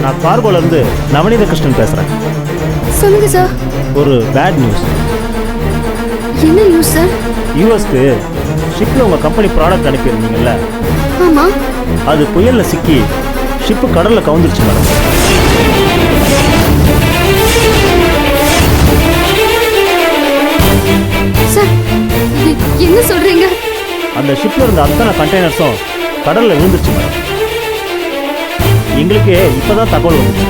நான் கார்கோல இருந்து நவநீத கிருஷ்ணன் பேசுறேன். சொல்லுங்க சார். ஒரு பேட் நியூஸ். என்ன நியூஸ் சார்? யூஎஸ்க்கு ஷிப்ல உங்க கம்பெனி ப்ராடக்ட் அனுப்பியிருந்தீங்கல்ல, ஆமா. அது புயல்ல சிக்கி ஷிப்பு கடல்ல கவுந்துருச்சு மேடம். சார் என்ன சொல்றீங்க? அந்த ஷிப்ல இருந்த அத்தனை கண்டெய்னர்ஸும் கடல்ல விழுந்துருச்சு மேடம். எங்களுக்கு இப்பதான் தகவல் வந்துச்சு.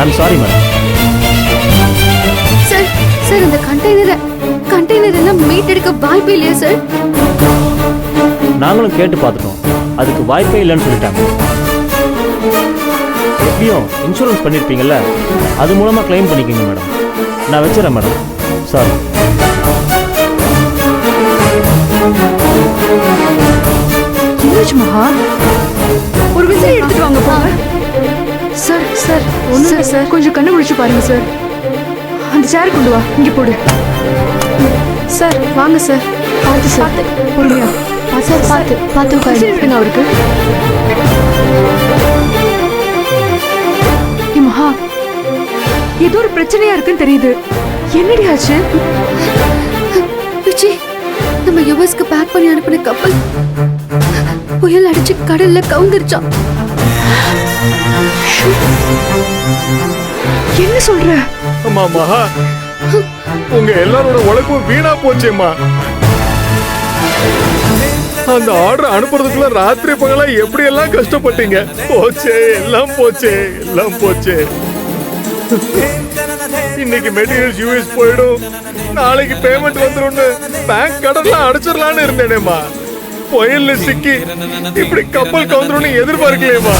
I'm sorry madam. Sir sir இந்த கண்டெய்னர் எல்லாம் மீட்டெடுக்க வாய்ப்பே இல்லையா சார்? நாங்களும் கேட்டு பார்த்துட்டோம், அதுக்கு வாய்ப்பே இல்லைன்னு சொல்லிட்டாங்க. எப்படியும் இன்சூரன்ஸ் பண்ணியிருப்பீங்கல்ல, அது மூலமா கிளைம் பண்ணிக்கோங்க மேடம். நான் வச்சுறேன் மேடம். சாரி. மகா, ஒரு விசில் எடுத்துட்டு வாங்க போங்க. சார் சார் ஒண்ணு சார், கொஞ்சம் கண்ணு முடிச்சு பாருங்க சார். அந்த சேர் கொண்டு வா, இங்க போடு. சார் வாங்க சார். பார்த்து சார், பொறுமையா சார். பார்த்து விடுங்க அவருக்கு. மகா, ஏதோ ஒரு பிரச்சனையா இருக்குன்னு தெரியுது. என்னடி ஆச்சு? விஜி, நம்ம யுஎஸ்க்கு பேக் பண்ணி அனுப்பின கப்பல் புயல் அடிச்சு கடல்ல கவுந்துருச்சான். என்ன சொல்ற? அம்மா மகா, உங்க எல்லாரோட உழைப்பும் வீணா போச்சேம்மா. அந்த ஆர்டர் அனுப்புறதுக்குள்ள ராத்திரி பகலா எப்படி எல்லாம் கஷ்டப்பட்டீங்க. போச்சே, எல்லாம் போச்சே, எல்லாம் போச்சே. இன்னைக்கு மெட்டீரியல்ஸ் யூஎஸ் போயிடும், நாளைக்கு பேமெண்ட் வந்துரும்னு பேங்க் கடன்லாம் அடைச்சிடலான்னு இருந்தேனேம்மா. புயல்ல சிக்கி இப்படி கப்பல் கவுந்துரும்னு எதிர்பார்க்கலையேம்மா.